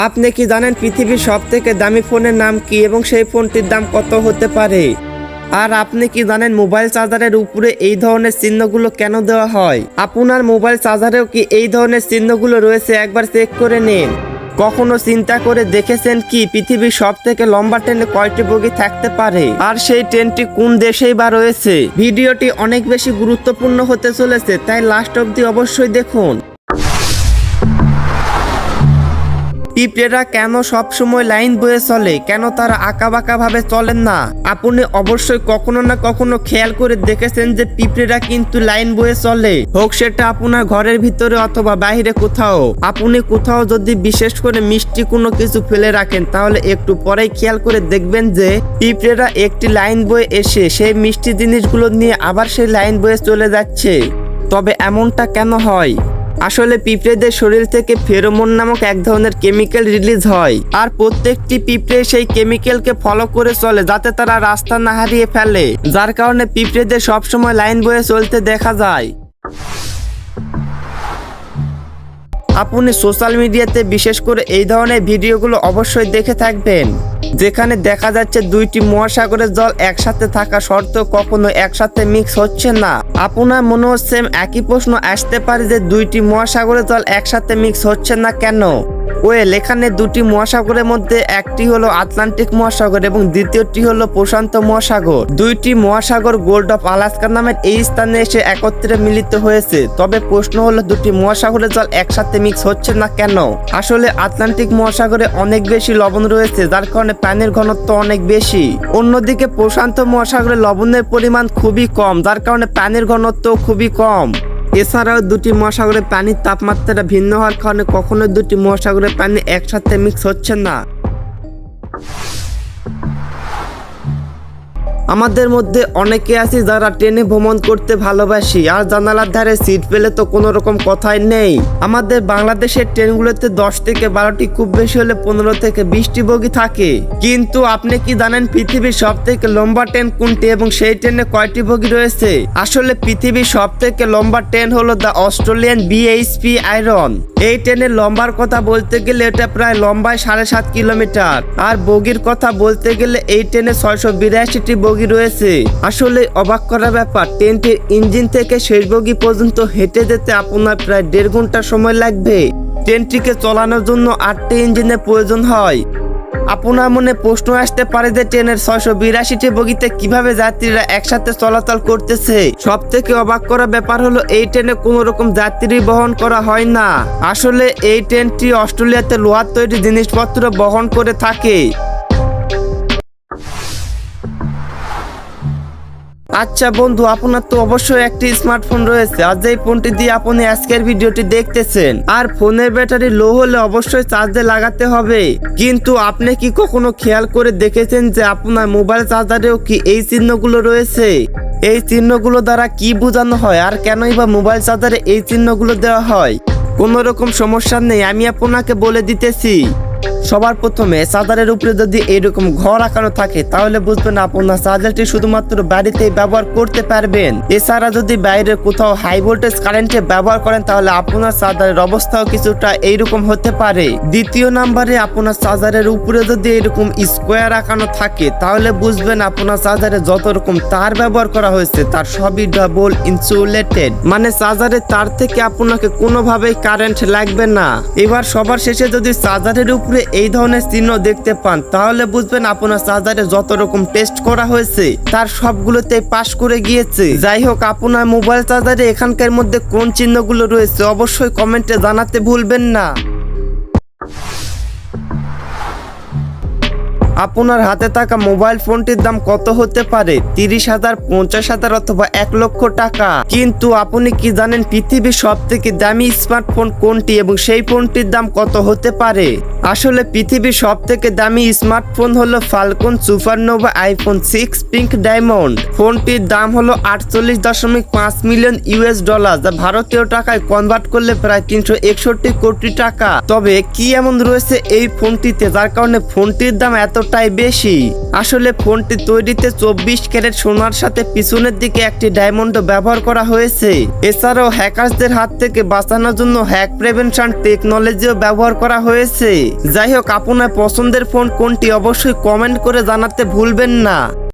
আপনি কি জানেন পৃথিবীর সবথেকে দামি ফোনের নাম কি এবং সেই ফোনটির দাম কত হতে পারে? আর আপনি কি জানেন মোবাইল চার্জারের উপরে এই ধরনের চিহ্নগুলো কেন দেওয়া হয়? আপনার মোবাইল চার্জারেও কি এই ধরনের চিহ্নগুলো রয়েছে? একবার চেক করে নিন। কখনো চিন্তা করে দেখেছেন কি পৃথিবীর সবথেকে লম্বা ট্রেনে কয়টি বগি থাকতে পারে? আর সেই ট্রেনটি কোন দেশেই বা রয়েছে? ভিডিওটি অনেক বেশি গুরুত্বপূর্ণ হতে চলেছে, তাই লাস্ট অবধি অবশ্যই দেখুন। পিঁপড়েরা কেন সবসময় লাইন বয়ে চলে? কেন তারা আঁকাবাঁকা ভাবে চলেন না? আপনি অবশ্যই কখনো না কখনো খেয়াল করে দেখেছেন যে পিঁপড়েরা কিন্তু লাইন বয়ে চলে, হোক সেটা আপনার ঘরের ভিতরে অথবা বাইরে কোথাও। আপনি কোথাও যদি বিশেষ করে মিষ্টি কোনো কিছু ফেলে রাখেন, তাহলে একটু পরেই খেয়াল করে দেখবেন যে পিঁপড়েরা একটি লাইন বয়ে এসে সেই মিষ্টি জিনিসগুলো নিয়ে আবার সেই লাইন বয়ে চলে যাচ্ছে। তবে এমনটা কেন হয়? আসলে পিঁপড়েদের শরীর থেকে ফেরোমন নামক এক ধরনের কেমিক্যাল রিলিজ হয়, আর প্রত্যেকটি পিঁপড়ে সেই কেমিক্যালকে ফলো করে চলে যাতে তারা রাস্তা না হারিয়ে ফেলে, যার কারণে পিঁপড়েদের সবসময় লাইন বয়ে চলতে দেখা যায়। আপনি সোশ্যাল মিডিয়াতে বিশেষ করে এই ধরনের ভিডিওগুলো অবশ্যই দেখে থাকবেন, যেখানে দেখা যাচ্ছে দুইটি মহাসাগরের জল একসাথে থাকা সত্ত্বেও কখনো একসাথে মিক্স হচ্ছে না। আপনার মনে হচ্ছে একই প্রশ্ন আসতে পারে যে দুইটি মহাসাগরের জল একসাথে মিক্স হচ্ছে না কেন? ওয়েল, এখানে দুটি মহাসাগরের মধ্যে একটি হলো আটলান্টিক মহাসাগর এবং দ্বিতীয়টি হলো প্রশান্ত মহাসাগর। দুইটি মহাসাগর গোল্ড অফ আলাস্কা নামের এই স্থানে এসে একত্রে মিলিত হয়েছে। তবে প্রশ্ন হলো দুটি মহাসাগরের জল একসাথে মিক্স হচ্ছে না কেন? আসলে আটলান্টিক মহাসাগরে অনেক বেশি লবণ রয়েছে, যার কারণে পানির ঘনত্ব অনেক বেশি। অন্যদিকে প্রশান্ত মহাসাগরে লবণের পরিমাণ খুবই কম, যার কারণে পানির ঘনত্ব খুবই কম। এছাড়াও দুটি মহাসাগরের পানির তাপমাত্রা ভিন্ন হওয়ার কারণে কখনোই দুটি মহাসাগরের পানি একসাথে মিক্স হচ্ছে না। আমাদের মধ্যে অনেকে আছি যারা ট্রেনে ভ্রমণ করতে ভালোবাসি, আর জানালার ধারে সিট পেলে তো কোনো রকম কথাই নেই। আমাদের বাংলাদেশের ট্রেনগুলোতে 10 থেকে 12টি, খুব বেশি হলে 15 থেকে 20টি বগি থাকে। কিন্তু আপনি কি জানেন পৃথিবীর সব থেকে লম্বা ট্রেন কোনটি এবং সেই ট্রেনে কয়টি বগি রয়েছে? আসলে পৃথিবীর সব থেকে লম্বা ট্রেন হলো দ্য অস্ট্রেলিয়ান BHP আয়রন। এই ট্রেনের লম্বার কথা বলতে গেলে এটা প্রায় লম্বায় 7.5 কিলোমিটার, আর বগির কথা বলতে গেলে এই ট্রেনে 682টি বগি রয়েছে। আসলে অবাক করার ব্যাপার, ট্রেনটির ইঞ্জিন থেকে শেষ বগি পর্যন্ত হেঁটে যেতে আপনার প্রায় 1.5 ঘন্টা সময় লাগবে। ট্রেনটিকে চালানোর জন্য 8টি ইঞ্জিনের প্রয়োজন হয়। আপনার মনে প্রশ্ন আসতে পারে যে ট্রেনের 682টি বগিতে কিভাবে যাত্রীরা একসাথে চলাচল করতেছে? সব থেকে অবাক করা ব্যাপার হলো এই ট্রেনে কোনো রকম যাত্রী বহন করা হয় না। আসলে এই ট্রেনটি অস্ট্রেলিয়াতে লোহার তৈরি জিনিসপত্র বহন করে থাকে। আচ্ছা বন্ধু, আপনার তো অবশ্যই একটি স্মার্টফোন রয়েছে, আর যেই ফোনটি দিয়ে আপনি আজকের ভিডিওটি দেখতেছেন। আর ফোনের ব্যাটারি লো হলে অবশ্যই চার্জে লাগাতে হবে। কিন্তু আপনি কি কখনো খেয়াল করে দেখেছেন যে আপনার মোবাইল চার্জারেও কি এই চিহ্নগুলো রয়েছে? এই চিহ্নগুলো দ্বারা কি বোঝানো হয়, আর কেনই বা মোবাইল চার্জারে এই চিহ্নগুলো দেওয়া হয়? কোনো রকম সমস্যা নেই, আমি আপনাকে বলে দিতেছি। সবার প্রথমে চার্জারের উপরে যদি এরকম ঘর আঁকানো থাকে, তাহলে বুঝবেন আপনার চার্জারটি শুধুমাত্র বাড়িতেই ব্যবহার করতে পারবেন। এছাড়া যদি বাইরে কোথাও হাই ভোল্টেজ কারেন্টে ব্যবহার করেন, তাহলে আপনার চার্জারের অবস্থাও কিছুটা এইরকম হতে পারে। দ্বিতীয় নাম্বারে, আপনার চার্জারের উপরে যদি এরকম স্কোয়ার আঁকানো থাকে, তাহলে বুঝবেন আপনার চার্জারে যত রকম তার ব্যবহার করা হয়েছে তার সবই ডাবল ইনসুলেটেড, মানে চার্জারের তার থেকে আপনাকে কোনোভাবেই কারেন্ট লাগবে না। এবার সবার শেষে যদি চার্জারের উপরে এই ধরনের চিহ্ন দেখতে পান, তাহলে বুঝবেন আপনার চার্জারে যত রকম টেস্ট করা হয়েছে তার সবগুলোতে পাস করে গিয়েছে। যাই হোক, আপনার মোবাইল চার্জারে এখানকার মধ্যে কোন চিহ্নগুলো রয়েছে অবশ্যই কমেন্টে জানাতে ভুলবেন না। আপনার হাতে থাকা মোবাইল ফোনটির দাম কত হতে পারে? 30,000, 50,000 অথবা 1 লক্ষ টাকা। কিন্তু আপনি কি জানেন পৃথিবীর সব থেকে দামি স্মার্টফোন কোনটি এবং সেই ফোনটির দাম কত হতে পারে? আসলে পৃথিবীর সব থেকে দামি স্মার্টফোন হলো falcon supernova iPhone 6 pink diamond. ফোনটির দাম হলো 48.5 মিলিয়ন $, যা ভারতীয় টাকায় কনভার্ট করলে প্রায় 361 কোটি টাকা। তবে কি এমন রয়েছে এই ফোনটিতে যার কারণে ফোনটির দাম এতটাই বেশি? আসলে ফোনটি তৈরিতে 24 ক্যারেট সোনার সাথে পিছনের দিকে একটি ডায়মন্ডও ব্যবহার করা হয়েছে। এছাড়াও হ্যাকারদের হাত থেকে বাঁচানোর জন্য হ্যাক প্রিভেনশন টেকনোলজিও ব্যবহার করা হয়েছে। যাই হোক, আপনার পছন্দের ফোন কোনটি অবশ্যই কমেন্ট করে জানাতে ভুলবেন না।